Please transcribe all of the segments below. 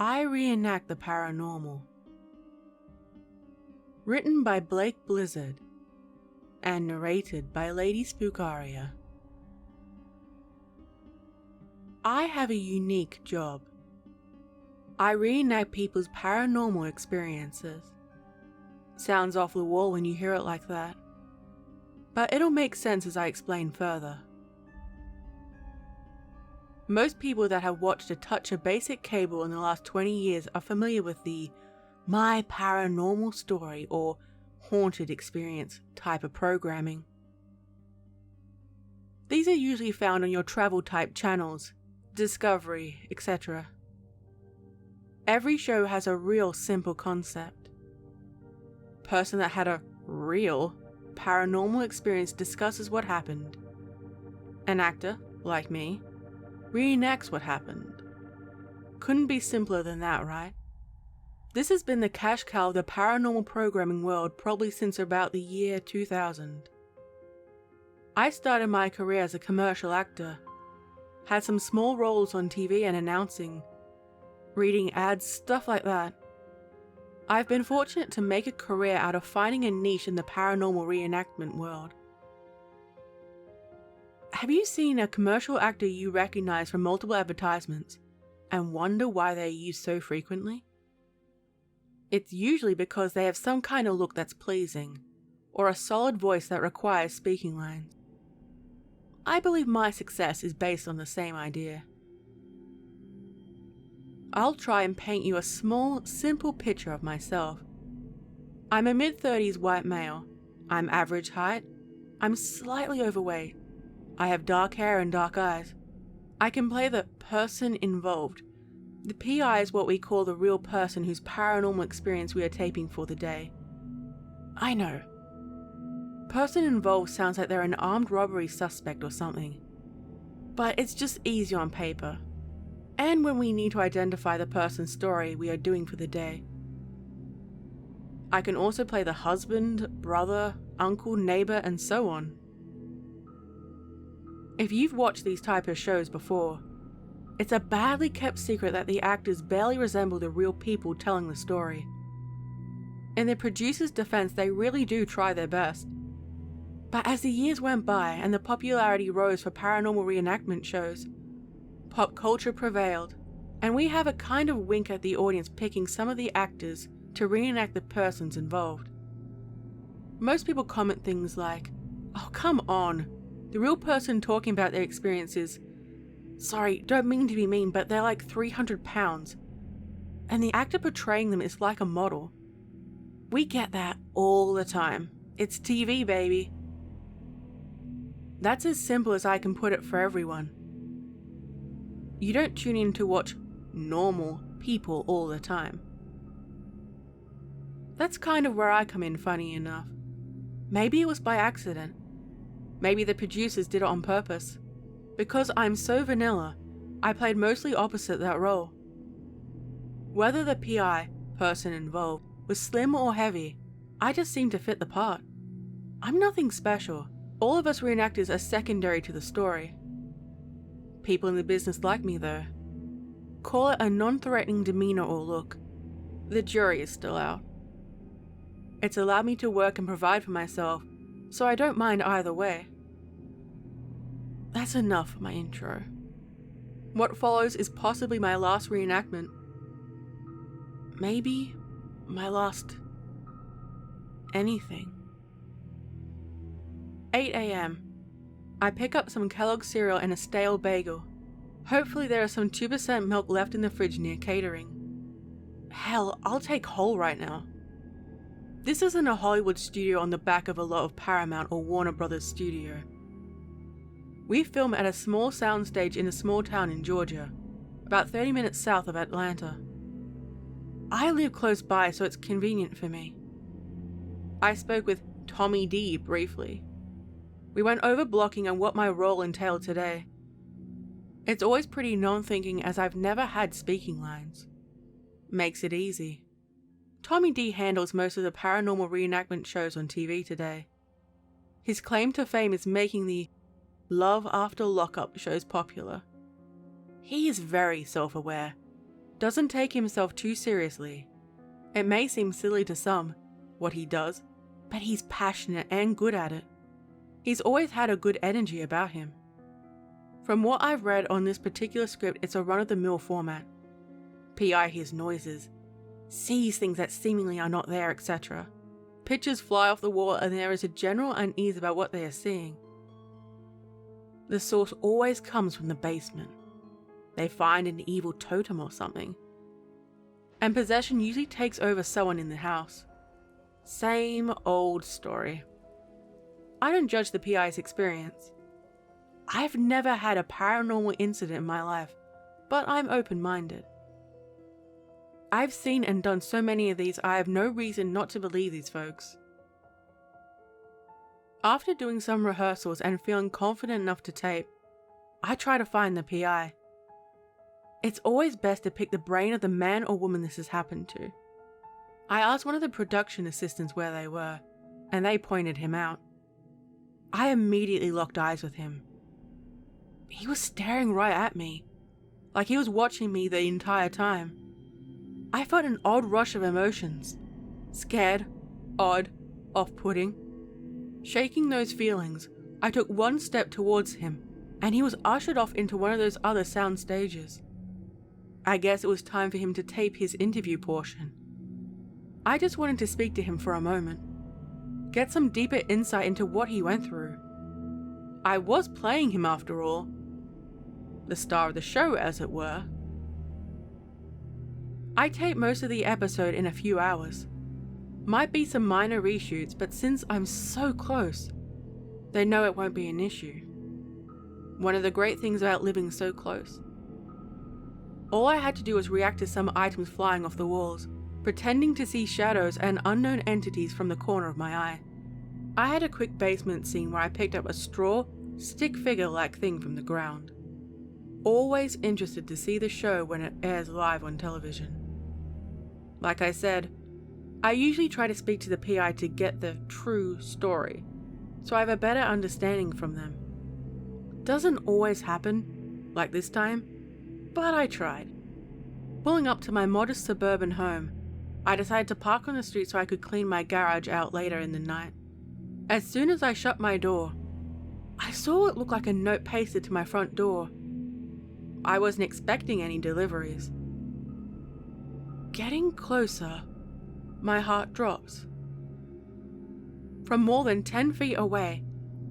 I Reenact the Paranormal. Written by Blake Blizzard and narrated by Lady Spookaria. I have a unique job. I reenact people's paranormal experiences. Sounds off the wall when you hear it like that, but it'll make sense as I explain further. Most people that have watched a touch of basic cable in the last 20 years are familiar with the My Paranormal Story or Haunted Experience type of programming. These are usually found on your travel type channels, Discovery, etc. Every show has a real simple concept. Person that had a real paranormal experience discusses what happened. An actor, like me, reenacts what happened. Couldn't be simpler than that, right? This has been the cash cow of the paranormal programming world probably since about the year 2000. I started my career as a commercial actor, had some small roles on TV and announcing, reading ads, stuff like that. I've been fortunate to make a career out of finding a niche in the paranormal reenactment world. Have you seen a commercial actor you recognize from multiple advertisements and wonder why they are used so frequently? It's usually because they have some kind of look that's pleasing, or a solid voice that requires speaking lines. I believe my success is based on the same idea. I'll try and paint you a small, simple picture of myself. I'm a mid-30s white male. I'm average height. I'm slightly overweight. I have dark hair and dark eyes. I can play the person involved. The PI is what we call the real person whose paranormal experience we are taping for the day. I know. Person involved sounds like they're an armed robbery suspect or something. But it's just easy on paper. And when we need to identify the person's story we are doing for the day. I can also play the husband, brother, uncle, neighbor, and so on. If you've watched these type of shows before, it's a badly kept secret that the actors barely resemble the real people telling the story. In the producer's defense, they really do try their best. But as the years went by and the popularity rose for paranormal reenactment shows, pop culture prevailed, and we have a kind of wink at the audience picking some of the actors to reenact the persons involved. Most people comment things like, "Oh, come on, the real person talking about their experiences, sorry, don't mean to be mean, but they're like 300 pounds, and the actor portraying them is like a model." We get that all the time. It's TV, baby. That's as simple as I can put it for everyone. You don't tune in to watch normal people all the time. That's kind of where I come in, funny enough. Maybe it was by accident. Maybe the producers did it on purpose. Because I'm so vanilla, I played mostly opposite that role. Whether the PI, person involved, was slim or heavy, I just seemed to fit the part. I'm nothing special. All of us reenactors are secondary to the story. People in the business like me though. Call it a non-threatening demeanor or look. The jury is still out. It's allowed me to work and provide for myself, so I don't mind either way. That's enough for my intro. What follows is possibly my last reenactment. Maybe my last anything. 8 a.m. I pick up some Kellogg's cereal and a stale bagel. Hopefully there is some 2% milk left in the fridge near catering. Hell, I'll take whole right now. This isn't a Hollywood studio on the back of a lot of Paramount or Warner Brothers studio. We film at a small soundstage in a small town in Georgia, about 30 minutes south of Atlanta. I live close by, so it's convenient for me. I spoke with Tommy D briefly. We went over blocking and what my role entailed today. It's always pretty non-thinking as I've never had speaking lines. Makes it easy. Tommy D handles most of the paranormal reenactment shows on TV today. His claim to fame is making the Love After Lockup shows popular. He is very self-aware, doesn't take himself too seriously. It may seem silly to some, what he does, but he's passionate and good at it. He's always had a good energy about him. From what I've read on this particular script, it's a run-of-the-mill format. PI hears noises, sees things that seemingly are not there, etc. Pictures fly off the wall and there is a general unease about what they are seeing. The source always comes from the basement. They find an evil totem or something. And possession usually takes over someone in the house. Same old story. I don't judge the PI's experience. I've never had a paranormal incident in my life, but I'm open-minded. I've seen and done so many of these, I have no reason not to believe these folks. After doing some rehearsals and feeling confident enough to tape, I try to find the PI. It's always best to pick the brain of the man or woman this has happened to. I asked one of the production assistants where they were, and they pointed him out. I immediately locked eyes with him. He was staring right at me, like he was watching me the entire time. I felt an odd rush of emotions. Scared, odd, off-putting. Shaking those feelings, I took one step towards him, and he was ushered off into one of those other sound stages. I guess it was time for him to tape his interview portion. I just wanted to speak to him for a moment, get some deeper insight into what he went through. I was playing him after all, the star of the show as it were. I taped most of the episode in a few hours. Might be some minor reshoots, but since I'm so close, they know it won't be an issue. One of the great things about living so close. All I had to do was react to some items flying off the walls, pretending to see shadows and unknown entities from the corner of my eye. I had a quick basement scene where I picked up a straw, stick figure-like thing from the ground. Always interested to see the show when it airs live on television. Like I said, I usually try to speak to the PI to get the true story, so I have a better understanding from them. Doesn't always happen, like this time, but I tried. Pulling up to my modest suburban home, I decided to park on the street so I could clean my garage out later in the night. As soon as I shut my door, I saw what looked like a note pasted to my front door. I wasn't expecting any deliveries. Getting closer, my heart drops. From more than 10 feet away,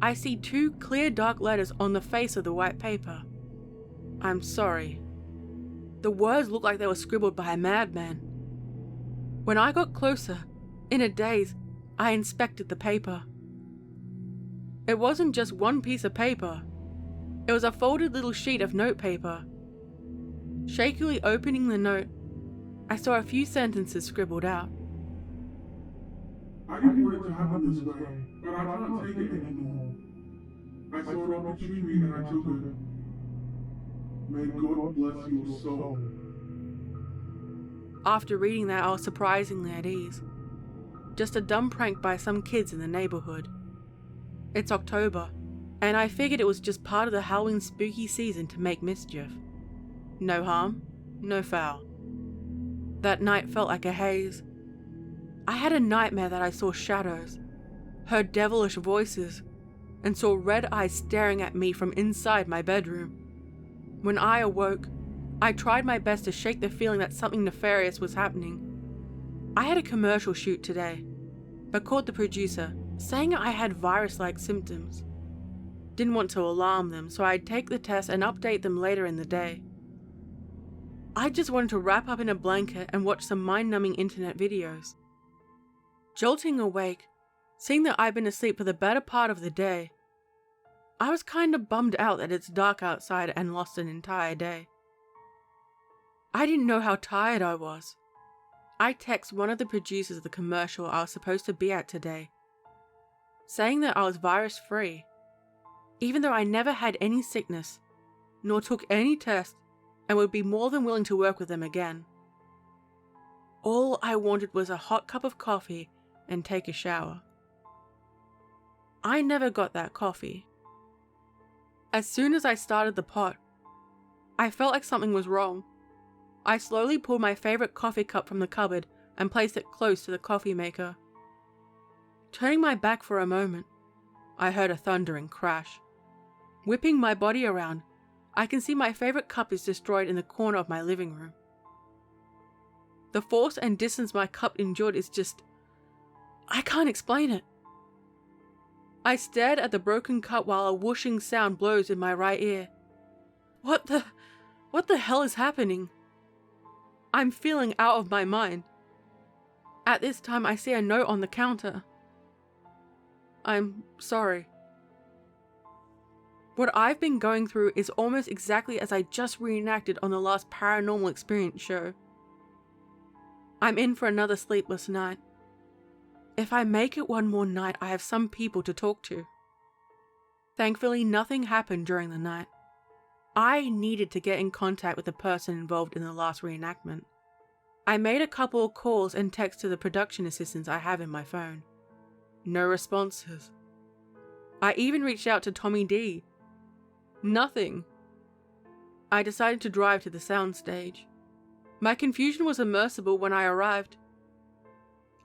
I see 2 clear dark letters on the face of the white paper. I'm sorry. The words looked like they were scribbled by a madman. When I got closer, in a daze, I inspected the paper. It wasn't just one piece of paper. It was a folded little sheet of notepaper. Shakily opening the note, I saw a few sentences scribbled out. I didn't want it to happen this way, but I can't take it anymore. I saw an opportunity and I took it. May God bless your soul. After reading that, I was surprisingly at ease. Just a dumb prank by some kids in the neighborhood. It's October, and I figured it was just part of the Halloween spooky season to make mischief. No harm, no foul. That night felt like a haze. I had a nightmare that I saw shadows, heard devilish voices, and saw red eyes staring at me from inside my bedroom. When I awoke, I tried my best to shake the feeling that something nefarious was happening. I had a commercial shoot today, but called the producer, saying I had virus-like symptoms. Didn't want to alarm them, so I'd take the test and update them later in the day. I just wanted to wrap up in a blanket and watch some mind-numbing internet videos. Jolting awake, seeing that I'd been asleep for the better part of the day, I was kinda bummed out that it's dark outside and lost an entire day. I didn't know how tired I was. I texted one of the producers of the commercial I was supposed to be at today, saying that I was virus-free, even though I never had any sickness, nor took any tests, and would be more than willing to work with them again. All I wanted was a hot cup of coffee and take a shower. I never got that coffee. As soon as I started the pot, I felt like something was wrong. I slowly pulled my favorite coffee cup from the cupboard and placed it close to the coffee maker. Turning my back for a moment, I heard a thundering crash. Whipping my body around, I can see my favorite cup is destroyed in the corner of my living room. The force and distance my cup endured is just... I can't explain it. I stared at the broken cup while a whooshing sound blows in my right ear. What the hell is happening? I'm feeling out of my mind. At this time, I see a note on the counter. I'm sorry. What I've been going through is almost exactly as I just reenacted on the last Paranormal Experience show. I'm in for another sleepless night. If I make it one more night, I have some people to talk to. Thankfully, nothing happened during the night. I needed to get in contact with the person involved in the last reenactment. I made a couple of calls and texts to the production assistants I have in my phone. No responses. I even reached out to Tommy D. Nothing. I decided to drive to the soundstage. My confusion was immersible when I arrived.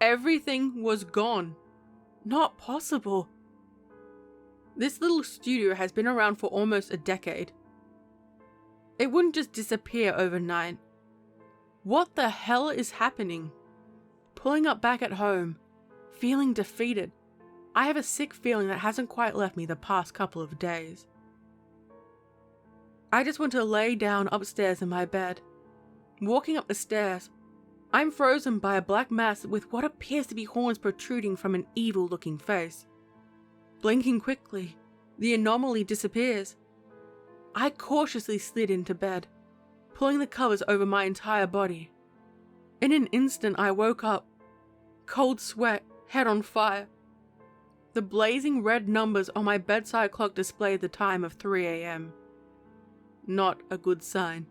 Everything was gone. Not possible. This little studio has been around for almost a decade. It wouldn't just disappear overnight. What the hell is happening? Pulling up back at home, feeling defeated. I have a sick feeling that hasn't quite left me the past couple of days. I just want to lay down upstairs in my bed. Walking up the stairs, I'm frozen by a black mass with what appears to be horns protruding from an evil-looking face. Blinking quickly, the anomaly disappears. I cautiously slid into bed, pulling the covers over my entire body. In an instant, I woke up. Cold sweat, head on fire. The blazing red numbers on my bedside clock displayed the time of 3 a.m. Not a good sign.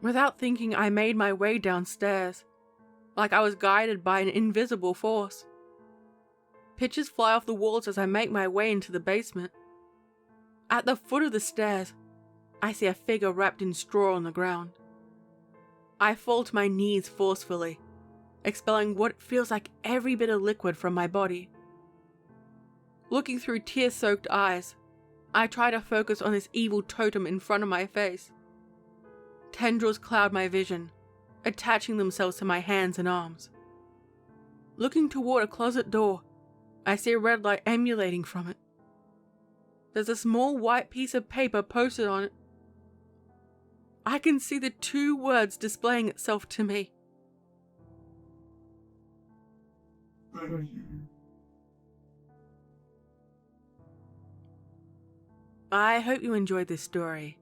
Without thinking, I made my way downstairs, like I was guided by an invisible force. Pictures fly off the walls as I make my way into the basement. At the foot of the stairs, I see a figure wrapped in straw on the ground. I fall to my knees forcefully, expelling what feels like every bit of liquid from my body. Looking through tear-soaked eyes, I try to focus on this evil totem in front of my face. Tendrils cloud my vision, attaching themselves to my hands and arms. Looking toward a closet door, I see a red light emanating from it. There's a small white piece of paper posted on it. I can see the 2 words displaying itself to me. Thank you. I hope you enjoyed this story.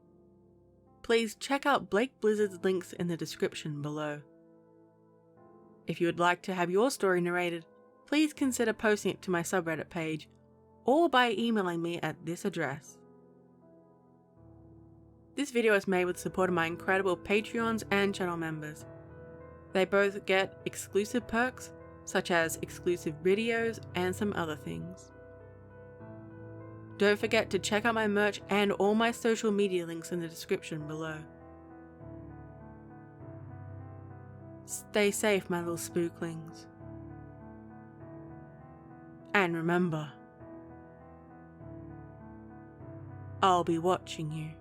Please check out Blake Blizzard's links in the description below. If you would like to have your story narrated, please consider posting it to my subreddit page or by emailing me at this address. This video is made with support of my incredible Patreons and channel members. They both get exclusive perks, such as exclusive videos and some other things. Don't forget to check out my merch and all my social media links in the description below. Stay safe, my little spooklings. And remember, I'll be watching you.